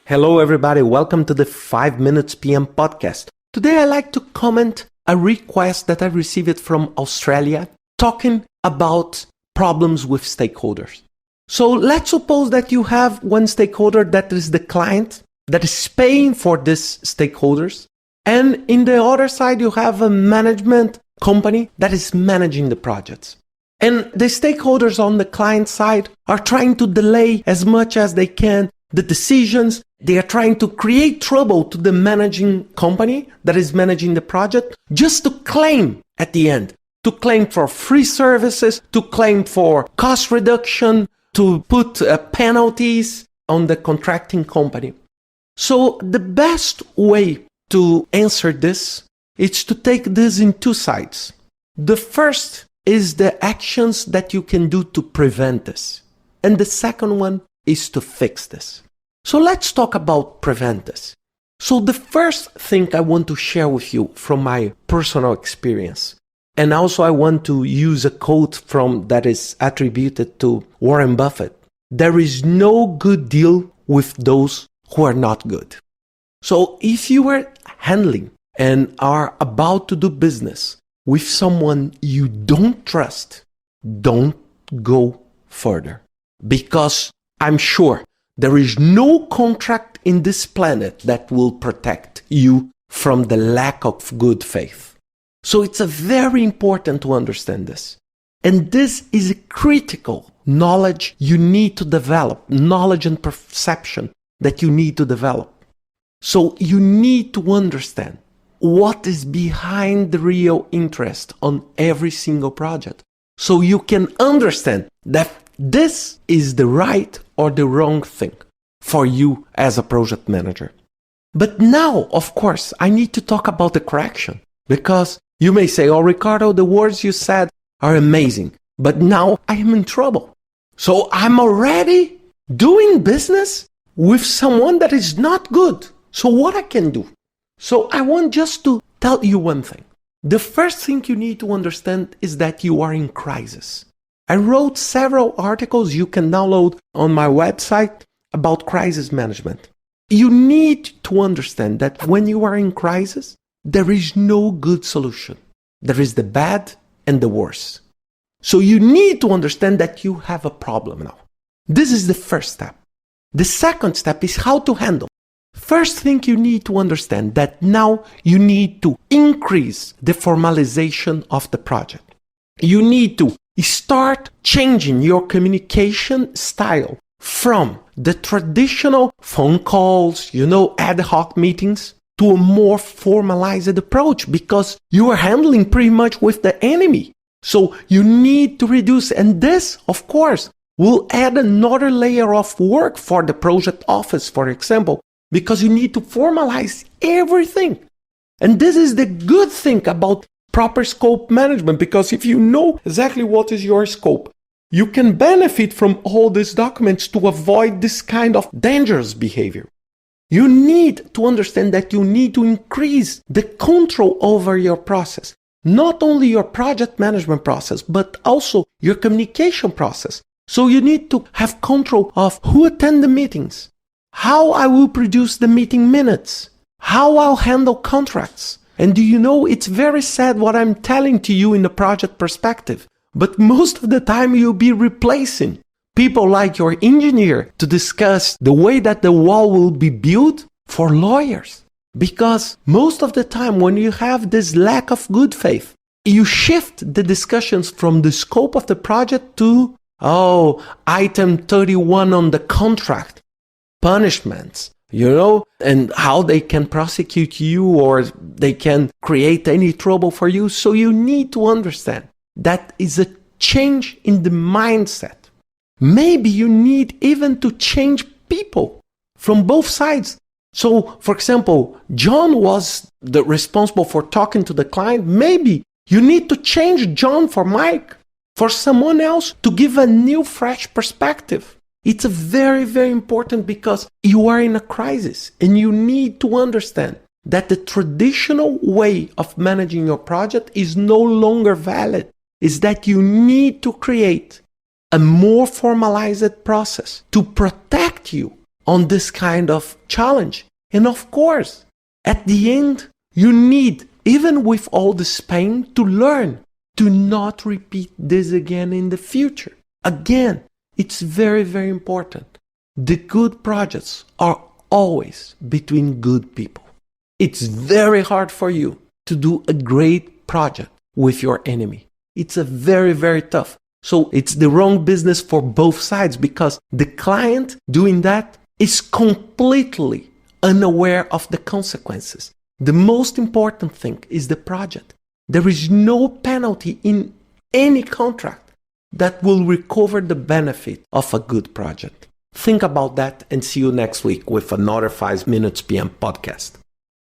Hello, everybody. Welcome to the 5 Minutes PM podcast. Today, I'd like to comment a request that I received from Australia talking about problems with stakeholders. So let's suppose that you have one stakeholder that is the client that is paying for these stakeholders. And in the other side, you have a management company that is managing the projects. And the stakeholders on the client side are trying to delay as much as they can the decisions. They are trying to create trouble to the managing company that is managing the project just to claim at the end, to claim for free services, to claim for cost reduction, to put penalties on the contracting company. So the best way to answer this is to take this in two sides. The first is the actions that you can do to prevent this. And the second one is to fix this. So let's talk about prevent this. So the first thing I want to share with you from my personal experience, and also I want to use a quote that is attributed to Warren Buffett. There is no good deal with those who are not good. So if you are handling and are about to do business with someone you don't trust, don't go further. Because I'm sure there is no contract in this planet that will protect you from the lack of good faith. So it's very important to understand this. And this is a critical knowledge you need to develop, knowledge and perception that you need to develop. So you need to understand what is behind the real interest on every single project. So you can understand that this is the right or the wrong thing for you as a project manager. But now, of course, I need to talk about the correction, because you may say, oh, Ricardo, the words you said are amazing, but now I am in trouble. So I'm already doing business with someone that is not good. So what I can do? So I want just to tell you one thing. The first thing you need to understand is that you are in crisis. I wrote several articles you can download on my website about crisis management. You need to understand that when you are in crisis, there is no good solution. There is the bad and the worse. So you need to understand that you have a problem now. This is the first step. The second step is how to handle. First thing you need to understand that now you need to increase the formalization of the project. You need to start changing your communication style from the traditional phone calls, ad hoc meetings, to a more formalized approach, because you are handling pretty much with the enemy. So you need to reduce, and this, of course, will add another layer of work for the project office, for example, because you need to formalize everything. And this is the good thing about proper scope management, because if you know exactly what is your scope, you can benefit from all these documents to avoid this kind of dangerous behavior. You need to understand that you need to increase the control over your process, not only your project management process, but also your communication process. So you need to have control of who attend the meetings, how I will produce the meeting minutes, how I'll handle contracts. And do you know, it's very sad what I'm telling to you in the project perspective, but most of the time you'll be replacing people like your engineer to discuss the way that the wall will be built for lawyers. Because most of the time when you have this lack of good faith, you shift the discussions from the scope of the project to, item 31 on the contract, punishments, and how they can prosecute you or they can create any trouble for you. So you need to understand that is a change in the mindset. Maybe you need even to change people from both sides. So, for example, John was responsible for talking to the client. Maybe you need to change John for Mike, for someone else to give a new, fresh perspective. It's very, very important because you are in a crisis and you need to understand that the traditional way of managing your project is no longer valid. Is that you need to create a more formalized process to protect you on this kind of challenge. And of course, at the end, you need, even with all this pain, to learn to not repeat this again in the future. Again, it's very, very important. The good projects are always between good people. It's very hard for you to do a great project with your enemy. It's a very, very tough. So it's the wrong business for both sides, because the client doing that is completely unaware of the consequences. The most important thing is the project. There is no penalty in any contract that will recover the benefit of a good project. Think about that and see you next week with another 5 Minutes PM podcast.